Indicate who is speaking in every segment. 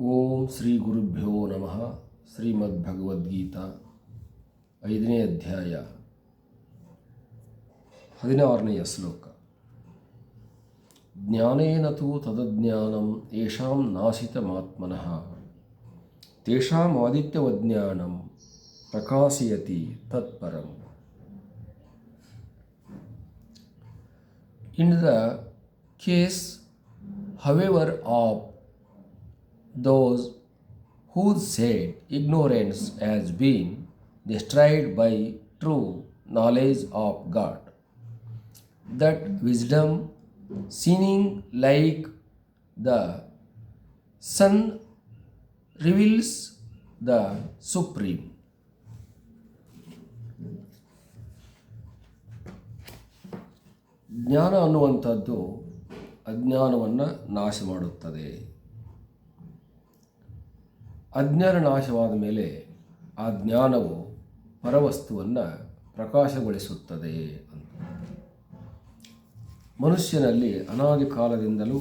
Speaker 1: ಓಂ ಶ್ರೀ ಗುರುಭ್ಯೋ ನಮಃ. ಶ್ರೀಮದ್ಭಗವದ್ಗೀತಾ 5ನೇ ಅಧ್ಯಾಯ 16ನೆಯ ಶ್ಲೋಕ. ಜ್ಞಾನೇನ ತು ತದಜ್ಞಾನಂ ಯೇಷಾಂ ನಾಶಿತಮಾತ್ಮನಃ ತೇಷಾಂ ಆದಿತ್ಯವಜ್ಞಾನಂ ಪ್ರಕಾಶಯತಿ ತತ್ಪರಂ. In the case, however, of those whose said ignorance has been destroyed by true knowledge of God, that wisdom, shining like the sun, reveals the Supreme. ಜ್ಞಾನ ಅನ್ನುವಂಥದ್ದು ಅಜ್ಞಾನವನ್ನು ನಾಶ ಮಾಡುತ್ತದೆ. ಅಜ್ಞಾನ ನಾಶವಾದ ಮೇಲೆ ಆ ಜ್ಞಾನವು ಪರವಸ್ತುವನ್ನು ಪ್ರಕಾಶಗೊಳಿಸುತ್ತದೆ ಅಂತ. ಮನುಷ್ಯನಲ್ಲಿ ಅನಾದಿ ಕಾಲದಿಂದಲೂ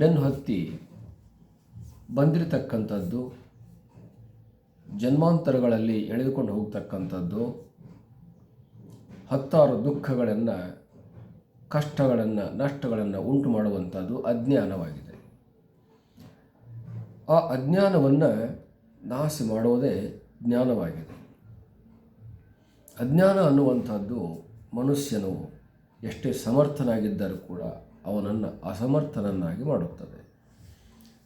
Speaker 1: ಬೆನ್ನು ಹತ್ತಿ ಬಂದಿರತಕ್ಕಂಥದ್ದು, ಜನ್ಮಾಂತರಗಳಲ್ಲಿ ಎಳೆದುಕೊಂಡು ಹೋಗ್ತಕ್ಕಂಥದ್ದು, ಹತ್ತಾರು ದುಃಖಗಳನ್ನು, ಕಷ್ಟಗಳನ್ನು, ನಷ್ಟಗಳನ್ನು ಉಂಟು ಮಾಡುವಂಥದ್ದು ಅಜ್ಞಾನವಾಗಿದೆ. ಆ ಅಜ್ಞಾನವನ್ನು ನಾಶ ಮಾಡುವುದೇ ಜ್ಞಾನವಾಗಿದೆ. ಅಜ್ಞಾನ ಅನ್ನುವಂಥದ್ದು ಮನುಷ್ಯನು ಎಷ್ಟೇ ಸಮರ್ಥನಾಗಿದ್ದರೂ ಕೂಡ ಅವನನ್ನು ಅಸಮರ್ಥನನ್ನಾಗಿ ಮಾಡುತ್ತದೆ.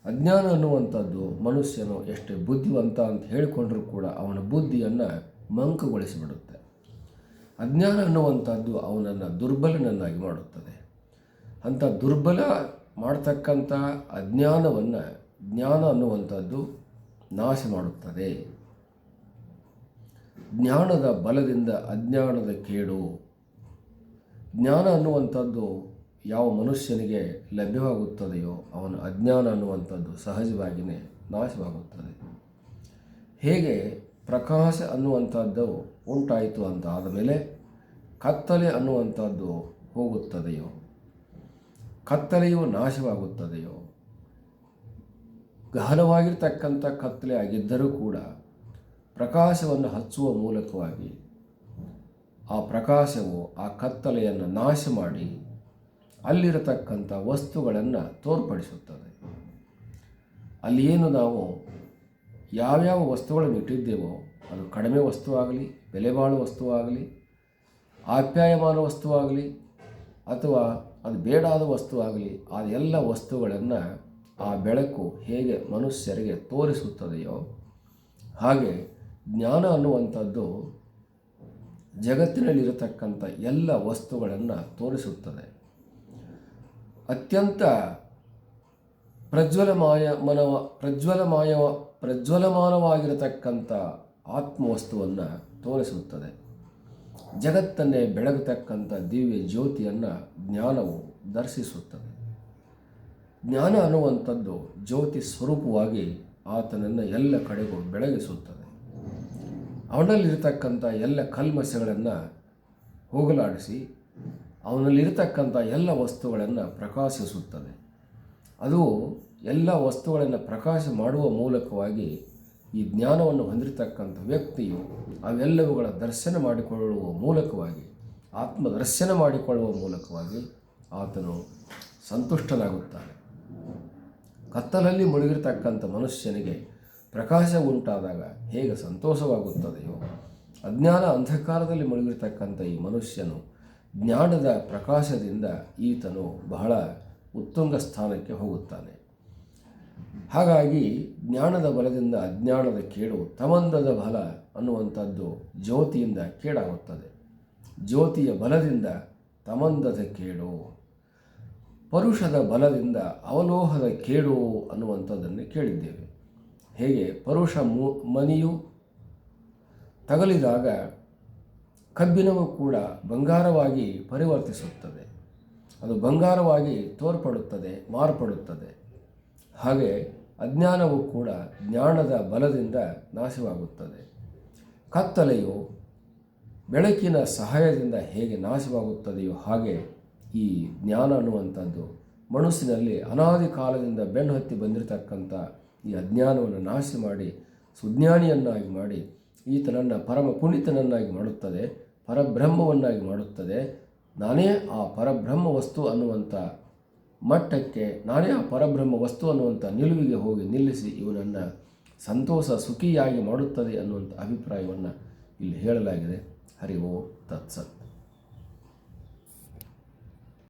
Speaker 1: ಅಜ್ಞಾನ ಅನ್ನುವಂಥದ್ದು ಮನುಷ್ಯನು ಎಷ್ಟೇ ಬುದ್ಧಿವಂತ ಅಂತ ಹೇಳಿಕೊಂಡರೂ ಕೂಡ ಅವನ ಬುದ್ಧಿಯನ್ನು ಮಂಕುಗೊಳಿಸಿಬಿಡುತ್ತೆ. ಅಜ್ಞಾನ ಅನ್ನುವಂಥದ್ದು ಅವನನ್ನು ದುರ್ಬಲನನ್ನಾಗಿ ಮಾಡುತ್ತದೆ. ಅಂಥ ದುರ್ಬಲ ಮಾಡ್ತಕ್ಕಂಥ ಅಜ್ಞಾನವನ್ನು ಜ್ಞಾನ ಅನ್ನುವಂಥದ್ದು ನಾಶ ಮಾಡುತ್ತದೆ. ಜ್ಞಾನದ ಬಲದಿಂದ ಅಜ್ಞಾನದ ಕೇಡು. ಜ್ಞಾನ ಅನ್ನುವಂಥದ್ದು ಯಾವ ಮನುಷ್ಯನಿಗೆ ಲಭ್ಯವಾಗುತ್ತದೆಯೋ ಅವನ ಅಜ್ಞಾನ ಅನ್ನುವಂಥದ್ದು ಸಹಜವಾಗಿಯೇ ನಾಶವಾಗುತ್ತದೆ. ಹೇಗೆ ಪ್ರಕಾಶ ಅನ್ನುವಂಥದ್ದು ಉಂಟಾಯಿತು ಅಂತ ಆದಮೇಲೆ ಕತ್ತಲೆ ಅನ್ನುವಂಥದ್ದು ಹೋಗುತ್ತದೆಯೋ, ಕತ್ತಲೆಯು ನಾಶವಾಗುತ್ತದೆಯೋ, ಗಹನವಾಗಿರ್ತಕ್ಕಂಥ ಕತ್ತಲೆ ಆಗಿದ್ದರೂ ಕೂಡ ಪ್ರಕಾಶವನ್ನು ಹಚ್ಚುವ ಮೂಲಕವಾಗಿ ಆ ಪ್ರಕಾಶವು ಆ ಕತ್ತಲೆಯನ್ನು ನಾಶ ಮಾಡಿ ಅಲ್ಲಿರತಕ್ಕಂಥ ವಸ್ತುಗಳನ್ನು ತೋರ್ಪಡಿಸುತ್ತದೆ. ಅಲ್ಲಿ ಏನು ನಾವು ಯಾವ್ಯಾವ ವಸ್ತುಗಳನ್ನು ಇಟ್ಟಿದ್ದೇವೋ ಅದು ಕಡಿಮೆ ವಸ್ತುವಾಗಲಿ, ಬೆಲೆ ಬಾಳುವ ವಸ್ತುವಾಗಲಿ, ಆಪ್ಯಾಯಮಾನ ವಸ್ತುವಾಗಲಿ, ಅಥವಾ ಅದು ಬೇಡಾದ ವಸ್ತುವಾಗಲಿ, ಆ ಎಲ್ಲ ವಸ್ತುಗಳನ್ನು ಆ ಬೆಳಕು ಹೇಗೆ ಮನುಷ್ಯರಿಗೆ ತೋರಿಸುತ್ತದೆಯೋ ಹಾಗೆ ಜ್ಞಾನ ಅನ್ನುವಂಥದ್ದು ಜಗತ್ತಿನಲ್ಲಿರತಕ್ಕಂಥ ಎಲ್ಲ ವಸ್ತುಗಳನ್ನು ತೋರಿಸುತ್ತದೆ. ಪ್ರಜ್ವಲಮಾನವಾಗಿರತಕ್ಕಂಥ ಆತ್ಮವಸ್ತುವನ್ನು ತೋರಿಸುತ್ತದೆ. ಜಗತ್ತನ್ನೇ ಬೆಳಗತಕ್ಕಂಥ ದಿವ್ಯ ಜ್ಯೋತಿಯನ್ನು ಜ್ಞಾನವು ದರ್ಶಿಸುತ್ತದೆ. ಜ್ಞಾನ ಅನ್ನುವಂಥದ್ದು ಜ್ಯೋತಿ ಸ್ವರೂಪವಾಗಿ ಆತನನ್ನು ಎಲ್ಲ ಕಡೆಗೂ ಬೆಳಗಿಸುತ್ತದೆ. ಅವನಲ್ಲಿರತಕ್ಕಂಥ ಎಲ್ಲ ಕಲ್ಮಶಗಳನ್ನು ಹೋಗಲಾಡಿಸಿ ಅವನಲ್ಲಿರತಕ್ಕಂಥ ಎಲ್ಲ ವಸ್ತುಗಳನ್ನು ಪ್ರಕಾಶಿಸುತ್ತದೆ. ಅದು ಎಲ್ಲ ವಸ್ತುಗಳನ್ನು ಪ್ರಕಾಶ ಮಾಡುವ ಮೂಲಕವಾಗಿ ಈ ಜ್ಞಾನವನ್ನು ಹೊಂದಿರತಕ್ಕಂಥ ವ್ಯಕ್ತಿಯು ಅವೆಲ್ಲವುಗಳ ದರ್ಶನ ಮಾಡಿಕೊಳ್ಳುವ ಮೂಲಕವಾಗಿ, ಆತ್ಮದರ್ಶನ ಮಾಡಿಕೊಳ್ಳುವ ಮೂಲಕವಾಗಿ ಆತನು ಸಂತುಷ್ಟನಾಗುತ್ತಾನೆ. ಕತ್ತಲಲ್ಲಿ ಮುಳುಗಿರತಕ್ಕಂಥ ಮನುಷ್ಯನಿಗೆ ಪ್ರಕಾಶ ಉಂಟಾದಾಗ ಹೇಗೆ ಸಂತೋಷವಾಗುತ್ತದೆಯೋ, ಅಜ್ಞಾನ ಅಂಧಕಾರದಲ್ಲಿ ಮುಳುಗಿರತಕ್ಕಂಥ ಈ ಮನುಷ್ಯನು ಜ್ಞಾನದ ಪ್ರಕಾಶದಿಂದ ಈತನು ಬಹಳ ಉತ್ತುಂಗ ಸ್ಥಾನಕ್ಕೆ ಹೋಗುತ್ತಾನೆ. ಹಾಗಾಗಿ ಜ್ಞಾನದ ಬಲದಿಂದ ಅಜ್ಞಾನದ ಕೇಡು, ತಮಂದದ ಬಲ ಅನ್ನುವಂಥದ್ದು ಜ್ಯೋತಿಯಿಂದ ಕೇಡಾಗುತ್ತದೆ. ಜ್ಯೋತಿಯ ಬಲದಿಂದ ತಮಂದದ ಕೇಡು, ಪರುಷದ ಬಲದಿಂದ ಅವಲೋಹದ ಕೇಡು ಅನ್ನುವಂಥದ್ದನ್ನು ಕೇಳಿದ್ದೇವೆ. ಹೇಗೆ ಪರುಷ ಮನಿಯು ತಗಲಿದಾಗ ಕಬ್ಬಿಣವು ಕೂಡ ಬಂಗಾರವಾಗಿ ಪರಿವರ್ತಿಸುತ್ತದೆ, ಅದು ಬಂಗಾರವಾಗಿ ತೋರ್ಪಡುತ್ತದೆ, ಮಾರ್ಪಡುತ್ತದೆ. ಹಾಗೆ ಅಜ್ಞಾನವು ಕೂಡ ಜ್ಞಾನದ ಬಲದಿಂದ ನಾಶವಾಗುತ್ತದೆ. ಕತ್ತಲೆಯು ಬೆಳಕಿನ ಸಹಾಯದಿಂದ ಹೇಗೆ ನಾಶವಾಗುತ್ತದೆಯೋ ಹಾಗೆ ಈ ಜ್ಞಾನ ಅನ್ನುವಂಥದ್ದು ಮನಸ್ಸಿನಲ್ಲಿ ಅನಾದಿ ಕಾಲದಿಂದ ಬೆನ್ನು ಹತ್ತಿ ಬಂದಿರತಕ್ಕಂಥ ಈ ಅಜ್ಞಾನವನ್ನು ನಾಶ ಮಾಡಿ ಸುಜ್ಞಾನಿಯನ್ನಾಗಿ ಮಾಡಿ ಈತನನ್ನು ಪರಮ ಪುನೀತನನ್ನಾಗಿ ಮಾಡುತ್ತದೆ, ಪರಬ್ರಹ್ಮವನ್ನಾಗಿ ಮಾಡುತ್ತದೆ. ನಾನೇ ಆ ಪರಬ್ರಹ್ಮ ವಸ್ತು ಅನ್ನುವಂಥ ಮಟ್ಟಕ್ಕೆ, ನಾನೇ ಆ ಪರಬ್ರಹ್ಮ ವಸ್ತು ಅನ್ನುವಂಥ ನಿಲುವಿಗೆ ಹೋಗಿ ನಿಲ್ಲಿಸಿ ಇವನನ್ನು ಸಂತೋಷ ಸುಖಿಯಾಗಿ ಮಾಡುತ್ತದೆ ಅನ್ನುವಂಥ ಅಭಿಪ್ರಾಯವನ್ನು ಇಲ್ಲಿ ಹೇಳಲಾಗಿದೆ. ಹರಿ ಓಂ ತತ್ಸತ್.